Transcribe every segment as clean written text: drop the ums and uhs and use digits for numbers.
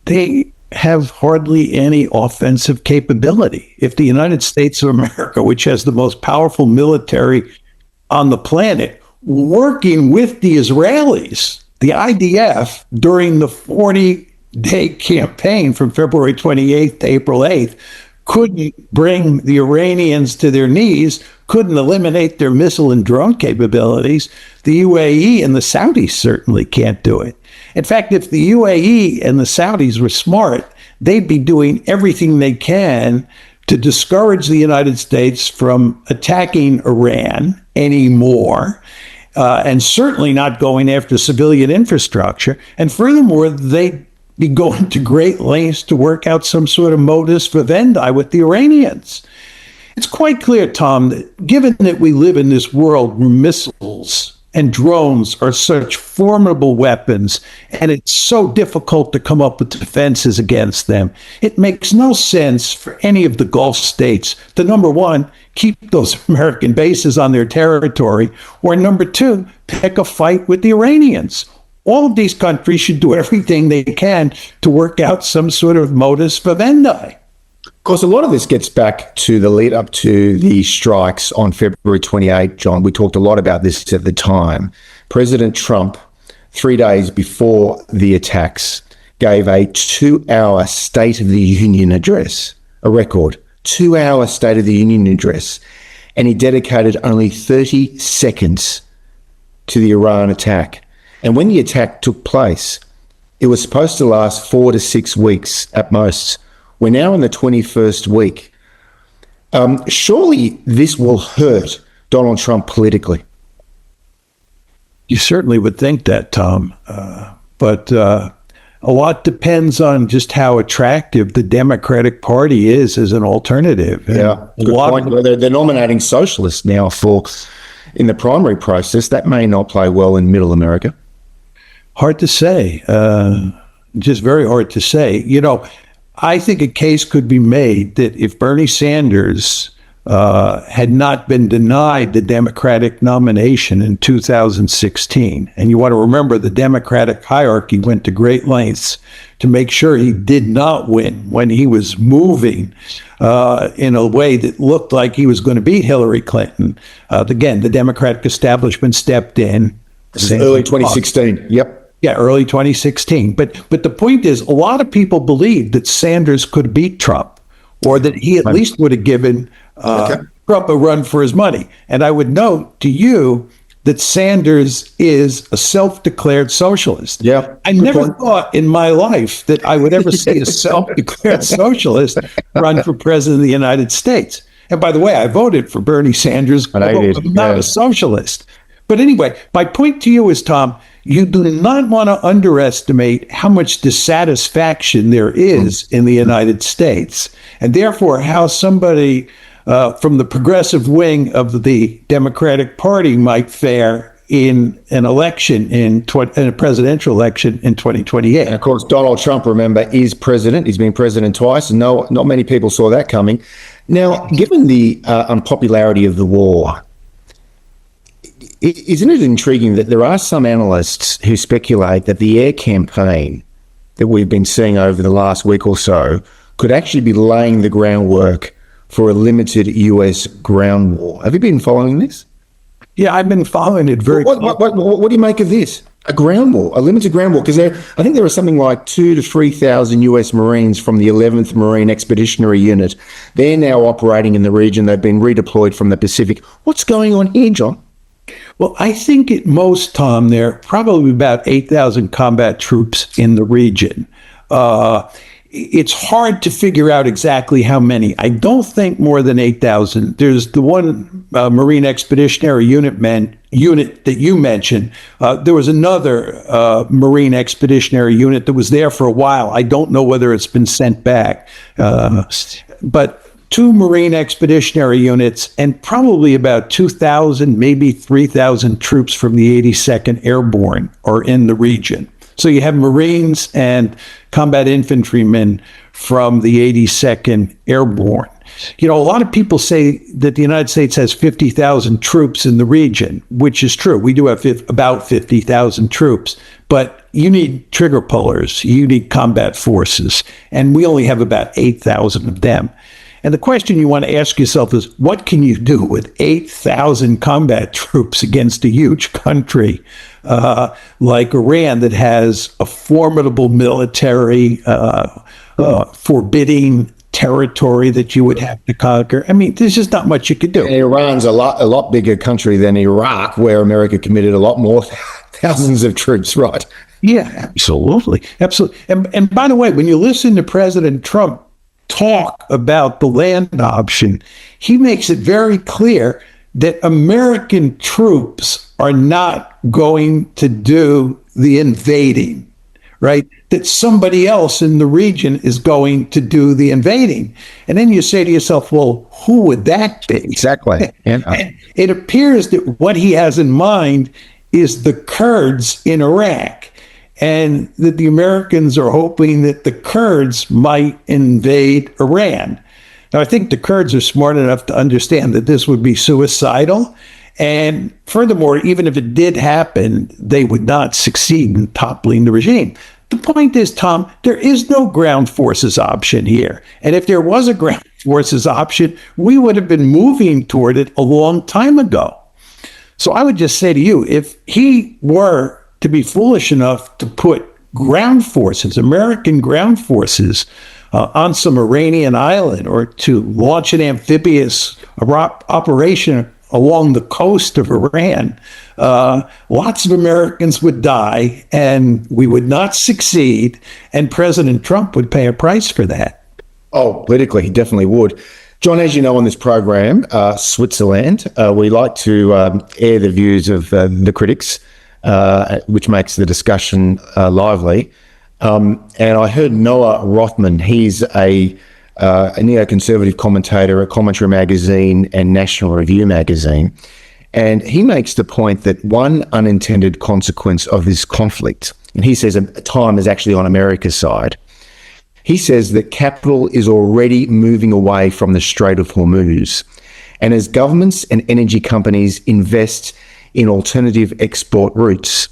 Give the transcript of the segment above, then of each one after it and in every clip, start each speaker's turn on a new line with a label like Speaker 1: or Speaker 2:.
Speaker 1: they have hardly any offensive capability. If the United States of America, which has the most powerful military on the planet, working with the Israelis, the IDF, during the 40-day campaign from February 28th to April 8th, couldn't bring the Iranians to their knees, couldn't eliminate their missile and drone capabilities, the UAE and the Saudis certainly can't do it. In fact, if the UAE and the Saudis were smart, they'd be doing everything they can to discourage the United States from attacking Iran anymore, and certainly not going after civilian infrastructure. And furthermore, they'd be going to great lengths to work out some sort of modus vivendi with the Iranians. It's quite clear, Tom, that given that we live in this world where missiles and drones are such formidable weapons, and it's so difficult to come up with defenses against them, it makes no sense for any of the Gulf states to, number one, keep those American bases on their territory, or number two, pick a fight with the Iranians. All of these countries should do everything they can to work out some sort of modus vivendi.
Speaker 2: Of course, a lot of this gets back to the lead up to the strikes on February 28, John. We talked a lot about this at the time. President Trump, 3 days before the attacks, gave a 2-hour State of the Union address, a record, 2-hour State of the Union address, and he dedicated only 30 seconds to the Iran attack. And when the attack took place, it was supposed to last 4 to 6 weeks at most. We're now in the 21st week. Surely this will hurt Donald Trump politically.
Speaker 1: You certainly would think that, Tom. But a lot depends on just how attractive the Democratic Party is as an alternative.
Speaker 2: Yeah, good point. They're nominating socialists now in the primary process. That may not play well in Middle America.
Speaker 1: Hard to say. Just very hard to say. You know, I think a case could be made that if Bernie Sanders had not been denied the Democratic nomination in 2016, and you want to remember the Democratic hierarchy went to great lengths to make sure he did not win when he was moving in a way that looked like he was going to beat Hillary Clinton. Again, the Democratic establishment stepped in.
Speaker 2: Early 2016. Yep.
Speaker 1: Yeah, early 2016. But the point is, a lot of people believed that Sanders could beat Trump, or that he at least would have given Trump a run for his money. And I would note to you that Sanders is a self-declared socialist.
Speaker 2: Yeah,
Speaker 1: I never thought in my life that I would ever see a self-declared socialist run for president of the United States. And by the way, I voted for Bernie Sanders, although I'm not a socialist. But anyway, my point to you is, Tom, you do not want to underestimate how much dissatisfaction there is in the United States, and therefore how somebody from the progressive wing of the Democratic Party might fare in an election, in a presidential election in 2028.
Speaker 2: And of course, Donald Trump, remember, is president. He's been president twice, and not many people saw that coming. Now, given the unpopularity of the war, isn't it intriguing that there are some analysts who speculate that the air campaign that we've been seeing over the last week or so could actually be laying the groundwork for a limited US ground war? Have you been following this?
Speaker 1: Yeah, I've been following it very closely.
Speaker 2: What do you make of this? A ground war, a limited ground war? Because I think there are something like 2,000 to 3,000 US Marines from the 11th Marine Expeditionary Unit. They're now operating in the region. They've been redeployed from the Pacific. What's going on here, John?
Speaker 1: Well, I think at most, Tom, there are probably about 8,000 combat troops in the region. It's hard to figure out exactly how many. I don't think more than 8,000. There's the one Marine Expeditionary Unit that you mentioned. There was another Marine Expeditionary Unit that was there for a while. I don't know whether it's been sent back. But 2 Marine Expeditionary Units and probably about 2,000, maybe 3,000 troops from the 82nd Airborne are in the region. So you have Marines and combat infantrymen from the 82nd Airborne. You know, a lot of people say that the United States has 50,000 troops in the region, which is true. We do have about 50,000 troops, but you need trigger pullers, you need combat forces, and we only have about 8,000 of them. And the question you want to ask yourself is, what can you do with 8,000 combat troops against a huge country like Iran that has a formidable military, forbidding territory that you would have to conquer? I mean, there's just not much you could do.
Speaker 2: And Iran's a lot bigger country than Iraq, where America committed a lot more, thousands of troops, right?
Speaker 1: Yeah, absolutely. Absolutely. And by the way, when you listen to President Trump talk about the land option, he makes it very clear that American troops are not going to do the invading, right? That somebody else in the region is going to do the invading. And then you say to yourself, well, who would that be?
Speaker 2: Exactly.
Speaker 1: And it appears that what he has in mind is the Kurds in Iraq, and that the Americans are hoping that the Kurds might invade Iran. Now, I think the Kurds are smart enough to understand that this would be suicidal. And furthermore, even if it did happen, they would not succeed in toppling the regime. The point is, Tom, there is no ground forces option here. And if there was a ground forces option, we would have been moving toward it a long time ago. So I would just say to you, if he were to be foolish enough to put ground forces, American ground forces, on some Iranian island, or to launch an amphibious operation along the coast of Iran, lots of Americans would die, and we would not succeed, and President Trump would pay a price for that.
Speaker 2: Oh, politically, he definitely would. John, as you know, on this program, Switzerland, we like to air the views of the critics, which makes the discussion lively. And I heard Noah Rothman. He's a neoconservative commentator at Commentary Magazine and National Review Magazine. And he makes the point that one unintended consequence of this conflict, and he says time is actually on America's side. He says that capital is already moving away from the Strait of Hormuz. And as governments and energy companies invest in alternative export routes,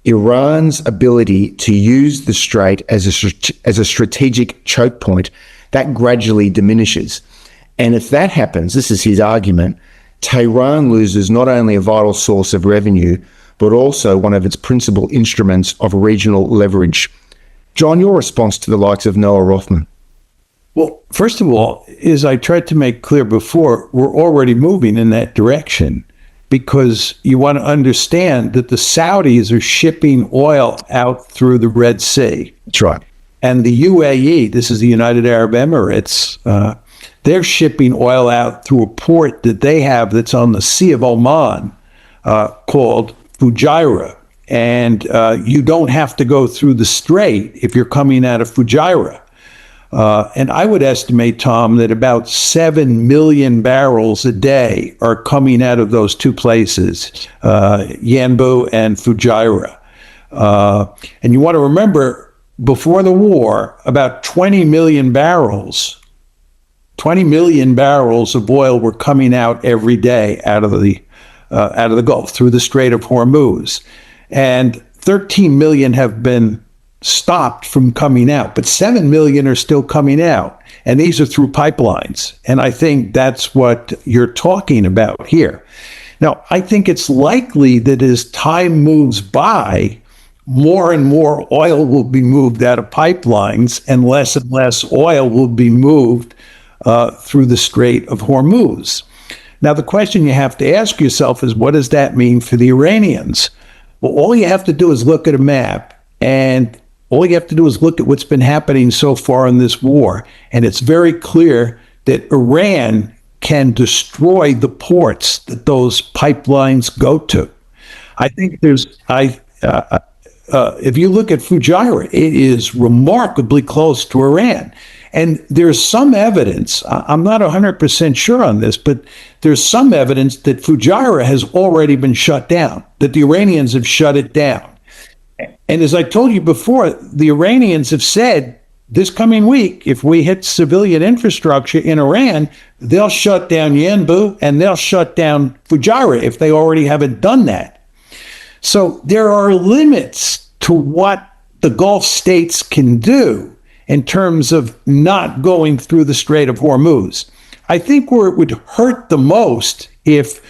Speaker 2: Iran's ability to use the strait as a strategic choke point, that gradually diminishes. And if that happens, this is his argument, Tehran loses not only a vital source of revenue, but also one of its principal instruments of regional leverage. John, your response to the likes of Noah Rothman?
Speaker 1: Well, first of all, as I tried to make clear before, we're already moving in that direction, because you want to understand that the Saudis are shipping oil out through the Red Sea.
Speaker 2: That's right.
Speaker 1: And the UAE, this is the United Arab Emirates, they're shipping oil out through a port that they have that's on the Sea of Oman, called Fujairah. And you don't have to go through the strait if you're coming out of Fujairah. And I would estimate, Tom, that about 7 million barrels a day are coming out of those two places, Yanbu and Fujairah. And you want to remember, before the war, about 20 million barrels of oil were coming out every day out of the Gulf through the Strait of Hormuz. And 13 million have been stopped from coming out, but 7 million are still coming out. And these are through pipelines. And I think that's what you're talking about here. Now, I think it's likely that as time moves by, more and more oil will be moved out of pipelines, and less oil will be moved through the Strait of Hormuz. Now, the question you have to ask yourself is, what does that mean for the Iranians? Well, all you have to do is look at a map, and all you have to do is look at what's been happening so far in this war. And it's very clear that Iran can destroy the ports that those pipelines go to. I think if you look at Fujairah, it is remarkably close to Iran. And there's some evidence, I'm not 100% sure on this, but there's some evidence that Fujairah has already been shut down, that the Iranians have shut it down. And as I told you before, the Iranians have said this coming week, if we hit civilian infrastructure in Iran, they'll shut down Yanbu and they'll shut down Fujairah if they already haven't done that. So there are limits to what the Gulf states can do in terms of not going through the Strait of Hormuz. I think where it would hurt the most if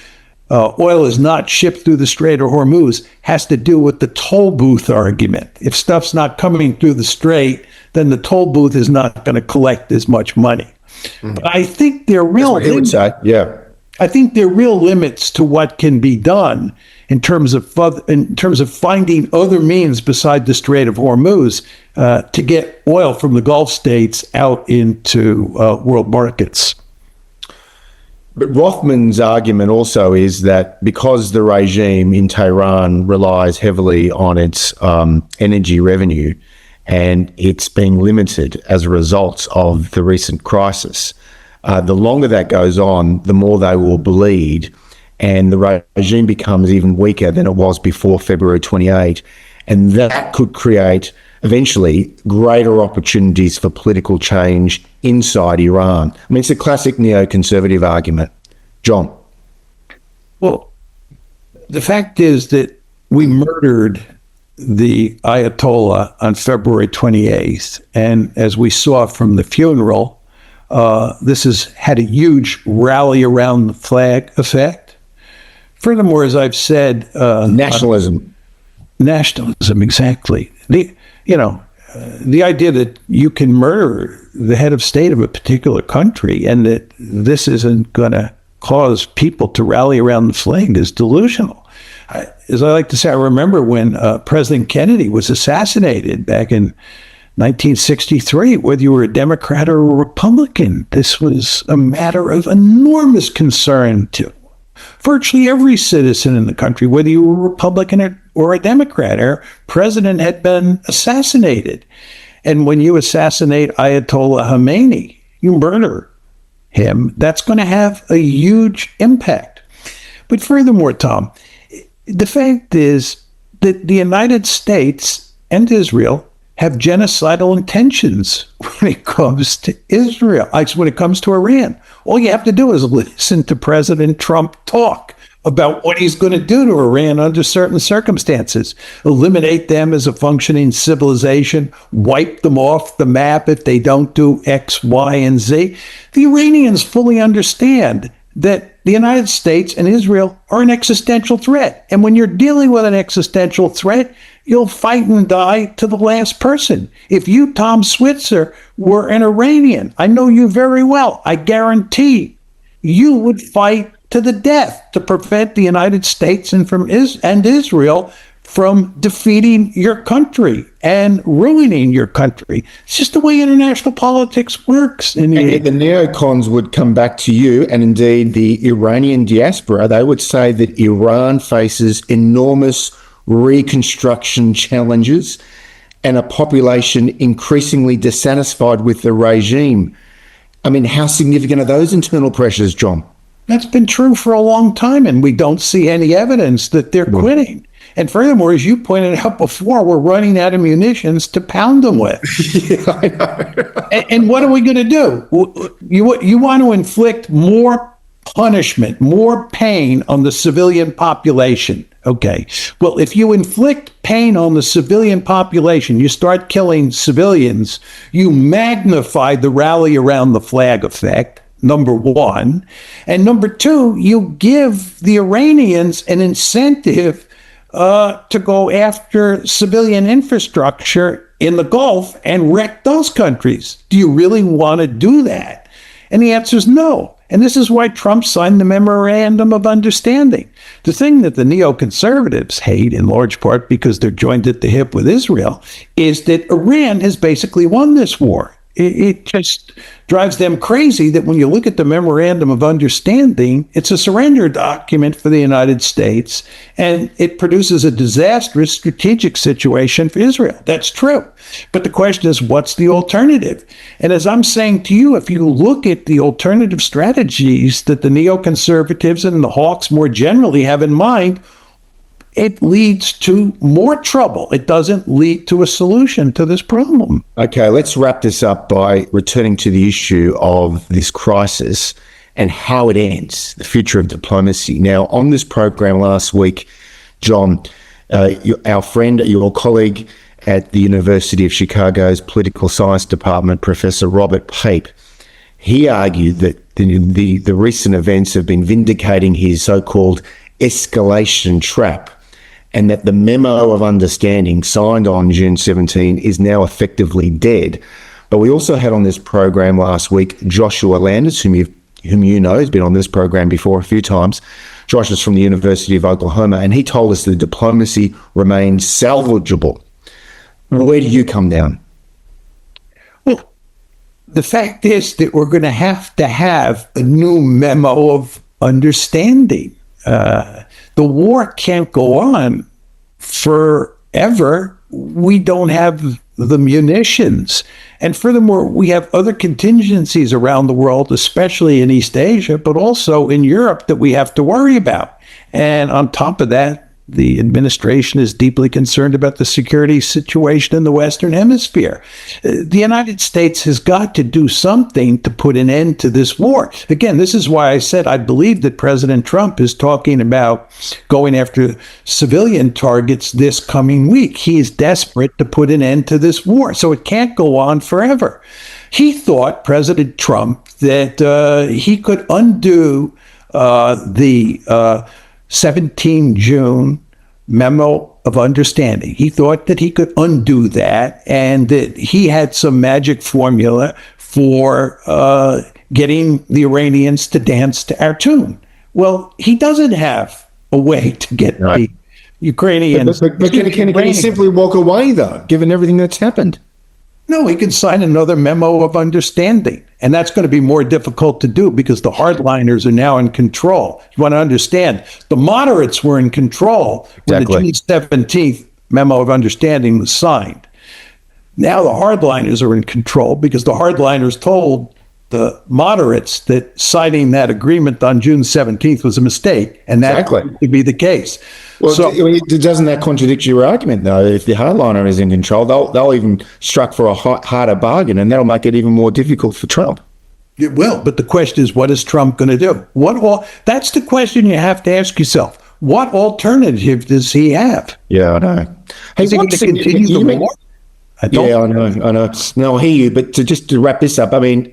Speaker 1: oil is not shipped through the Strait of Hormuz has to do with the toll booth argument. If stuff's not coming through the strait, then the toll booth is not going to collect as much money. But I think there are real limits. I think there are real limits to what can be done in terms of finding other means beside the Strait of Hormuz to get oil from the Gulf states out into world markets.
Speaker 2: But Rothman's argument also is that because the regime in Tehran relies heavily on its energy revenue, and it's being limited as a result of the recent crisis, the longer that goes on, the more they will bleed, and the regime becomes even weaker than it was before February 28. And that could create, eventually, greater opportunities for political change inside Iran. I mean, it's a classic neoconservative argument. John?
Speaker 1: Well, the fact is that we murdered the Ayatollah on February 28th. And as we saw from the funeral, this has had a huge rally around the flag effect. Furthermore, as I've said...
Speaker 2: nationalism,
Speaker 1: exactly. The idea that you can murder the head of state of a particular country and that this isn't going to cause people to rally around the flag is delusional. As I like to say, I remember when President Kennedy was assassinated back in 1963, whether you were a Democrat or a Republican, this was a matter of enormous concern to virtually every citizen in the country, whether you were a Republican or a Democrat. Our president had been assassinated. And when you assassinate Ayatollah Khomeini, you murder him, that's going to have a huge impact. But furthermore, Tom, the fact is that the United States and Israel have genocidal intentions when it comes to Israel, when it comes to Iran. All you have to do is listen to President Trump talk about what he's going to do to Iran under certain circumstances. Eliminate them as a functioning civilization, wipe them off the map if they don't do X, Y, and Z. The Iranians fully understand that the United States and Israel are an existential threat. And when you're dealing with an existential threat, you'll fight and die to the last person. If you, Tom Switzer, were an Iranian, I know you very well, I guarantee you would fight to the death to prevent the United States and Israel from defeating your country and ruining your country. It's just the way international politics works.
Speaker 2: And the neocons would come back to you, and indeed the Iranian diaspora, they would say that Iran faces enormous reconstruction challenges and a population increasingly dissatisfied with the regime. I mean, how significant are those internal pressures, John?
Speaker 1: That's been true for a long time, and we don't see any evidence that they're quitting. And furthermore, as you pointed out before, we're running out of munitions to pound them with.
Speaker 2: Yeah, I know.
Speaker 1: And what are we going to do? You want to inflict more punishment, more pain on the civilian population. Okay. Well, if you inflict pain on the civilian population, you start killing civilians, you magnify the rally around the flag effect, number one. And number two, you give the Iranians an incentive to go after civilian infrastructure in the Gulf and wreck those countries. Do you really want to do that? And the answer is no. And this is why Trump signed the Memorandum of Understanding. The thing that the neoconservatives hate, in large part because they're joined at the hip with Israel, is that Iran has basically won this war. It just drives them crazy that when you look at the Memorandum of Understanding, it's a surrender document for the United States, and it produces a disastrous strategic situation for Israel. That's true. But the question is, what's the alternative? And as I'm saying to you, if you look at the alternative strategies that the neoconservatives and the hawks more generally have in mind, it leads to more trouble. It doesn't lead to a solution to this problem.
Speaker 2: Okay, let's wrap this up by returning to the issue of this crisis and how it ends, the future of diplomacy. Now, on this program last week, John, our friend, your colleague at the University of Chicago's Political Science Department, Professor Robert Pape, he argued that the recent events have been vindicating his so-called escalation trap, and that the memo of understanding signed on June 17 is now effectively dead. But we also had on this program last week Joshua Landis, whom you know has been on this program before a few times. Josh is from the University of Oklahoma, and he told us that diplomacy remains salvageable. Where do you come down?
Speaker 1: Well, the fact is that we're going to have a new memo of understanding. The war can't go on forever. We don't have the munitions. And furthermore, we have other contingencies around the world, especially in East Asia, but also in Europe that we have to worry about. And on top of that, the administration is deeply concerned about the security situation in the Western Hemisphere. The United States has got to do something to put an end to this war. Again, this is why I said I believe that President Trump is talking about going after civilian targets this coming week. He is desperate to put an end to this war, so it can't go on forever. He thought, President Trump, that he could undo the 17 June memo of understanding. He thought that he could undo that and that he had some magic formula for getting the Iranians to dance to our tune. Well, he doesn't have a way to get the Ukrainians.
Speaker 2: But can he simply walk away, though, given everything that's happened?
Speaker 1: No, he can sign another memo of understanding. And that's going to be more difficult to do because the hardliners are now in control. You want to understand, the moderates were in control when the June 17th memo of understanding was signed. Now the hardliners are in control because the hardliners told the moderates that signing that agreement on June 17th was a mistake, and that would be the case.
Speaker 2: Well, so, doesn't that contradict your argument, though? If the hardliner is in control, they'll even strike for a harder bargain, and that'll make it even more difficult for Trump.
Speaker 1: It will, but the question is, what is Trump going to do? That's the question you have to ask yourself. What alternative does he have?
Speaker 2: Yeah, I know.
Speaker 1: Hey, is he going to continue the war?
Speaker 2: I know. No, I hear you, but just to wrap this up, I mean,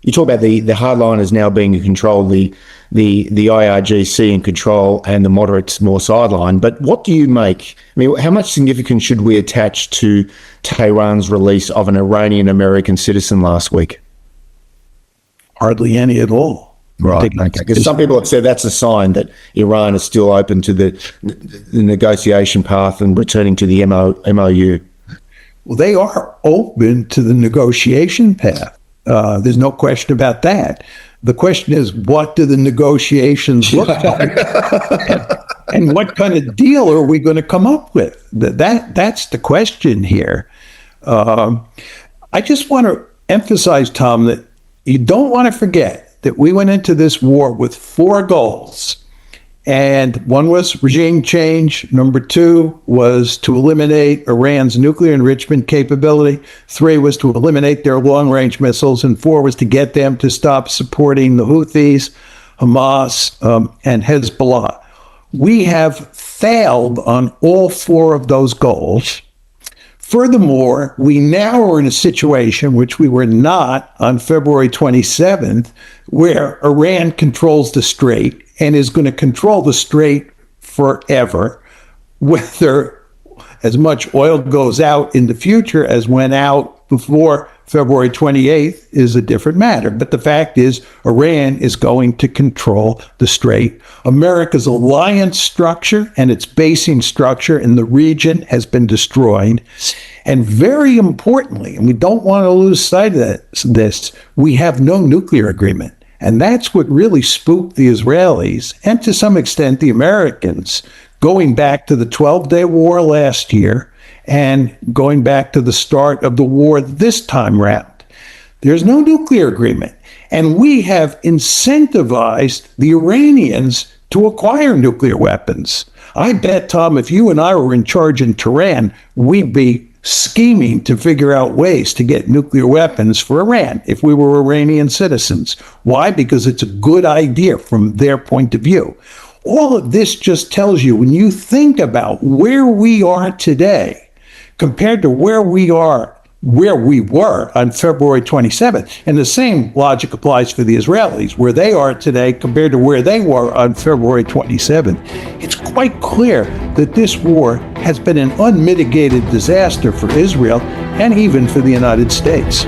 Speaker 2: you talk about the hardliners now being in control, the IRGC in control, and the moderates more sidelined. But what do you make? I mean, how much significance should we attach to Tehran's release of an Iranian American citizen last week?
Speaker 1: Hardly any at all.
Speaker 2: Right. Okay. Because some people have said that's a sign that Iran is still open to the negotiation path and returning to the MOU.
Speaker 1: Well, they are open to the negotiation path. There's no question about that. The question is, what do the negotiations look like? And what kind of deal are we going to come up with? That's the question here. I just want to emphasize, Tom, that you don't want to forget that we went into this war with 4 goals. And one was regime change. Number 2 was to eliminate Iran's nuclear enrichment capability. 3 was to eliminate their long-range missiles. And 4 was to get them to stop supporting the Houthis, Hamas, and Hezbollah. We have failed on all 4 of those goals. Furthermore, we now are in a situation which we were not on February 27th, where Iran controls the Strait and is going to control the Strait forever, whether as much oil goes out in the future as went out before February 28th is a different matter. But the fact is, Iran is going to control the Strait. America's alliance structure and its basing structure in the region has been destroyed. And very importantly, and we don't want to lose sight of this, we have no nuclear agreement. And that's what really spooked the Israelis, and to some extent the Americans, going back to the 12-day war last year and going back to the start of the war this time round. There's no nuclear agreement. And we have incentivized the Iranians to acquire nuclear weapons. I bet, Tom, if you and I were in charge in Tehran, we'd be scheming to figure out ways to get nuclear weapons for Iran if we were Iranian citizens. Why? Because it's a good idea from their point of view. All of this just tells you, when you think about where we are today compared to where we were on February 27th. And the same logic applies for the Israelis, where they are today compared to where they were on February 27th. It's quite clear that this war has been an unmitigated disaster for Israel and even for the United States.